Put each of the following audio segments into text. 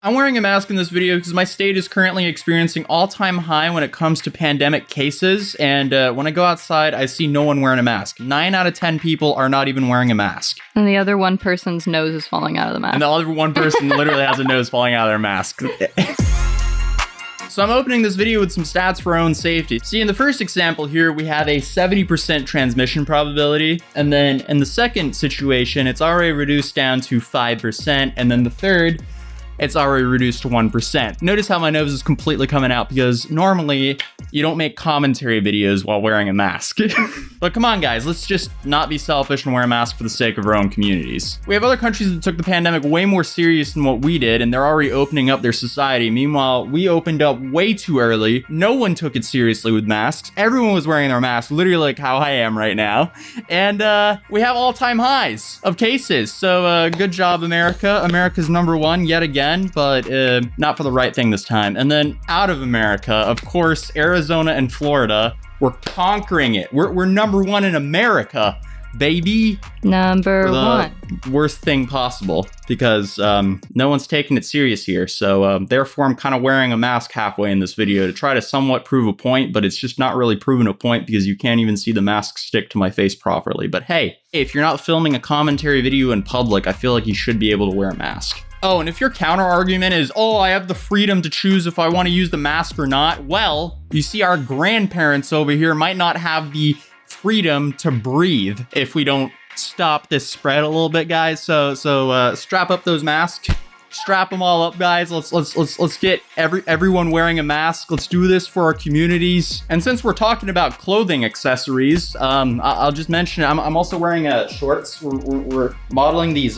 I'm wearing a mask in this video because my state is currently experiencing all-time high when it comes to pandemic cases, and when I go outside, I see no one wearing a mask. 9 out of 10 people are not even wearing a mask. And the other one person's nose is falling out of the mask. And the other one person literally has a nose falling out of their mask. So I'm opening this video with some stats for our own safety. See, in the first example here, we have a 70% transmission probability. And then in the second situation, it's already reduced down to 5%. And then the third, it's already reduced to 1%. Notice how my nose is completely coming out because normally you don't make commentary videos while wearing a mask. But come on, guys, let's just not be selfish and wear a mask for the sake of our own communities. We have other countries that took the pandemic way more serious than what we did, and they're already opening up their society. Meanwhile, we opened up way too early. No one took it seriously with masks. Everyone was wearing their masks, literally like how I am right now. And we have all-time highs of cases. So good job, America. America's #1 yet again. But not for the right thing this time. And then out of America, of course, Arizona and Florida, we're conquering it. We're #1 in America, baby. Number one. Worst thing possible because no one's taking it serious here. So therefore, I'm kind of wearing a mask halfway in this video to try to somewhat prove a point, but it's just not really proving a point because you can't even see the mask stick to my face properly. But hey, if you're not filming a commentary video in public, I feel like you should be able to wear a mask. Oh, and if your counter argument is, oh, I have the freedom to choose if I want to use the mask or not, well, you see our grandparents over here might not have the freedom to breathe if we don't stop this spread a little bit, guys. So strap up those masks. Strap them all up, guys. Let's get everyone wearing a mask. Let's do this for our communities. And since we're talking about clothing accessories, I'll just mention I'm also wearing shorts. We're modeling these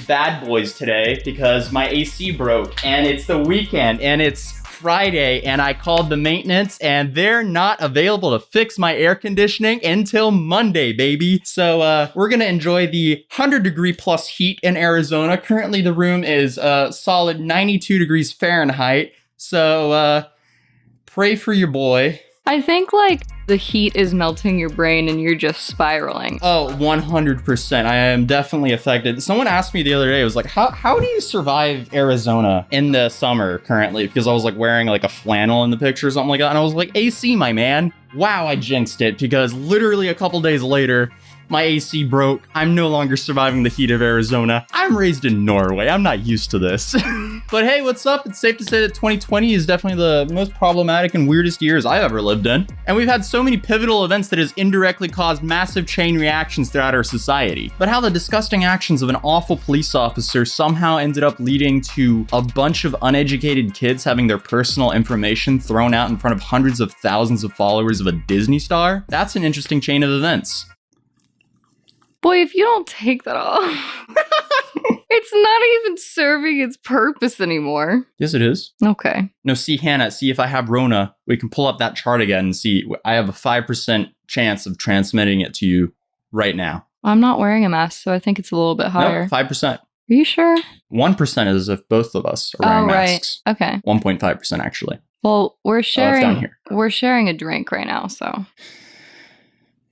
bad boys today because my AC broke and it's the weekend and it's Friday and I called the maintenance and they're not available to fix my air conditioning until Monday, baby. So we're gonna enjoy the 100-degree plus heat in Arizona. Currently the room is solid 92 degrees Fahrenheit. So pray for your boy. I think like the heat is melting your brain and you're just spiraling. Oh, 100%. I am definitely affected. Someone asked me the other day, it was like, how do you survive Arizona in the summer currently? Because I was like wearing like a flannel in the picture or something like that. And I was like, AC, my man. Wow, I jinxed it because literally a couple days later, my AC broke. I'm no longer surviving the heat of Arizona. I'm raised in Norway. I'm not used to this. But hey, what's up? It's safe to say that 2020 is definitely the most problematic and weirdest years I've ever lived in. And we've had so many pivotal events that has indirectly caused massive chain reactions throughout our society. But how the disgusting actions of an awful police officer somehow ended up leading to a bunch of uneducated kids having their personal information thrown out in front of hundreds of thousands of followers of a Disney star, that's an interesting chain of events. Boy, if you don't take that off, it's not even serving its purpose anymore. Yes, it is. Okay. No, see, Hannah, see if I have Rona. We can pull up that chart again and see. I have a 5% chance of transmitting it to you right now. I'm not wearing a mask, so I think it's a little bit higher. No, 5%. Are you sure? 1% is if both of us are wearing masks. Right. Okay. 1.5% actually. Well, we're sharing. It's down here. We're sharing a drink right now, so.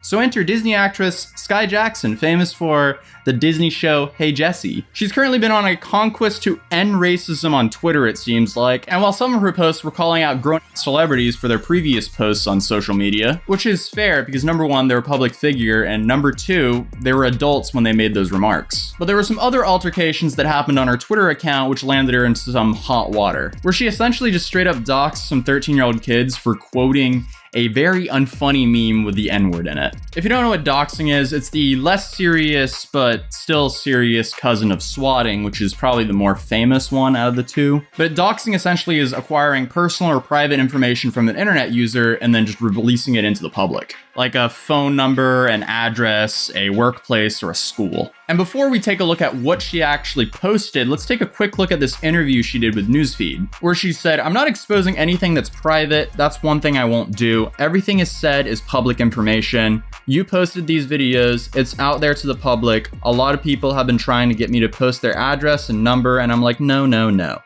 So enter Disney actress Skai Jackson, famous for the Disney show Hey Jessie. She's currently been on a conquest to end racism on Twitter, it seems like, and while some of her posts were calling out grown celebrities for their previous posts on social media, which is fair because number one, they're a public figure, and number two, they were adults when they made those remarks. But there were some other altercations that happened on her Twitter account which landed her into some hot water, where she essentially just straight up doxed some 13-year-old kids for quoting a very unfunny meme with the N-word in it. If you don't know what doxing is, it's the less serious but still serious cousin of swatting, which is probably the more famous one out of the two. But doxing essentially is acquiring personal or private information from an internet user and then just releasing it into the public, like a phone number, an address, a workplace, or a school. And before we take a look at what she actually posted, let's take a quick look at this interview she did with Newsfeed, where she said, "I'm not exposing anything that's private. That's one thing I won't do. Everything is said is public information. You posted these videos. It's out there to the public. A lot of people have been trying to get me to post their address and number, and I'm like, no.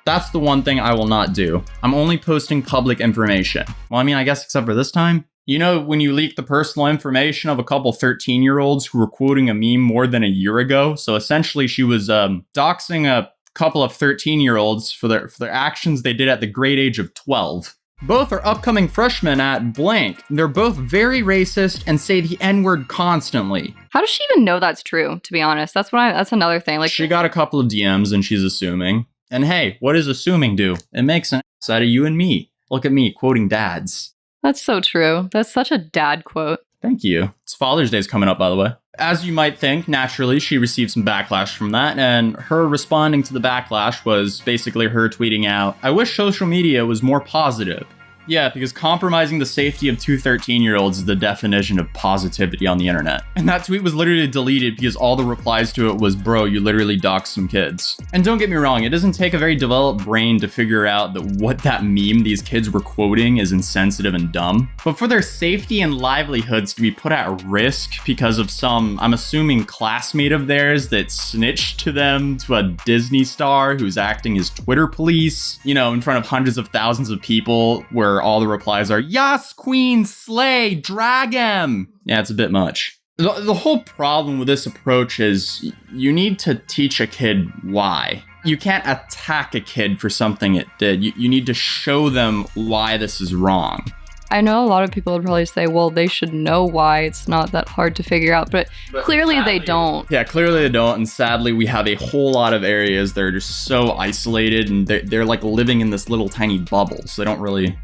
That's the one thing I will not do. I'm only posting public information." Well, I mean, I guess except for this time. You know, when you leak the personal information of a couple 13-year-olds who were quoting a meme more than a year ago? So essentially she was doxing a couple of 13-year-olds for their actions they did at the great age of 12. Both are upcoming freshmen at blank. They're both very racist and say the N-word constantly. How does she even know that's true, to be honest? That's another thing. Like, she got a couple of DMs and she's assuming. And hey, what does assuming do? It makes an ass out of you and me. Look at me quoting dads. That's so true. That's such a dad quote. Thank you. It's Father's Day's coming up, by the way. As you might think, naturally, she received some backlash from that, and her responding to the backlash was basically her tweeting out, "I wish social media was more positive." Yeah, because compromising the safety of two 13-year-olds is the definition of positivity on the internet. And that tweet was literally deleted because all the replies to it was, bro, you literally doxed some kids. And don't get me wrong, it doesn't take a very developed brain to figure out that what that meme these kids were quoting is insensitive and dumb. But for their safety and livelihoods to be put at risk because of some, I'm assuming, classmate of theirs that snitched to them to a Disney star who's acting as Twitter police, you know, in front of hundreds of thousands of people where all the replies are, "Yas, queen, slay, drag him." Yeah, it's a bit much. The whole problem with this approach is you need to teach a kid why. You can't attack a kid for something it did. You need to show them why this is wrong. I know a lot of people would probably say, well, they should know why. It's not that hard to figure out, but clearly they don't. Yeah, clearly they don't, and sadly we have a whole lot of areas that are just so isolated and they're like living in this little tiny bubble, so they don't really...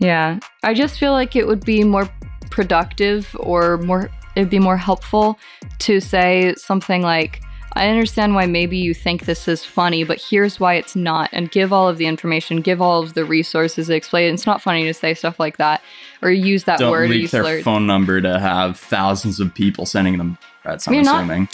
Yeah, I just feel like it would be more productive or it'd be more helpful to say something like, I understand why maybe you think this is funny, but here's why it's not, and give all of the information, give all of the resources, explain it. It's not funny to say stuff like that or use that don't word. Don't leak their phone number to have thousands of people sending them threats, I'm assuming.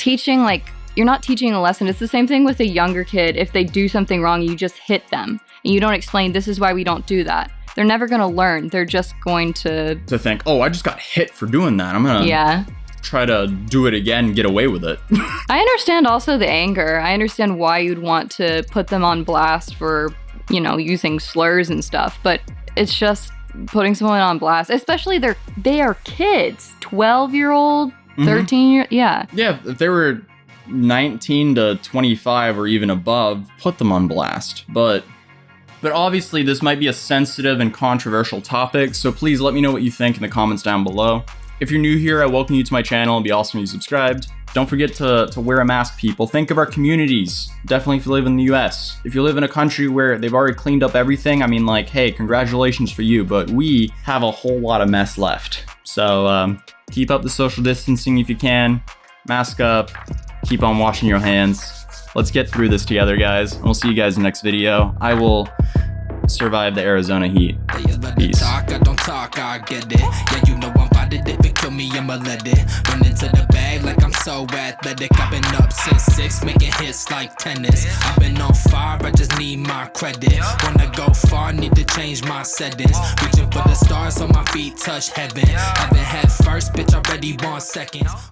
You're not teaching a lesson. It's the same thing with a younger kid. If they do something wrong, you just hit them and you don't explain, this is why we don't do that. They're never going to learn. They're just going to think, oh, I just got hit for doing that. I'm going to try to do it again and get away with it. I understand also the anger. I understand why you'd want to put them on blast for, you know, using slurs and stuff. But it's just putting someone on blast, especially they are kids, 12-year-old, 13-year, yeah. Yeah, if they were 19 to 25 or even above, put them on blast. But obviously this might be a sensitive and controversial topic, so please let me know what you think in the comments down below. If you're new here, I welcome you to my channel. It'd be awesome if you subscribed. Don't forget to wear a mask, people. Think of our communities. Definitely if you live in the US. If you live in a country where they've already cleaned up everything, I mean, like, hey, congratulations for you, but we have a whole lot of mess left. So keep up the social distancing if you can. Mask up. Keep on washing your hands. Let's get through this together, guys. And we'll see you guys in the next video. I will survive the Arizona heat. Peace. I don't talk, I get it. Yeah, you know I'm about it. If it kill me, I'ma let it. Run into the bag like I'm so athletic. I've been up since 6, making hits like tennis. I've been on fire, I just need my credit. Wanna go far, need to change my settings. Reaching for the stars so my feet touch heaven. Haven't had first, bitch, already want seconds.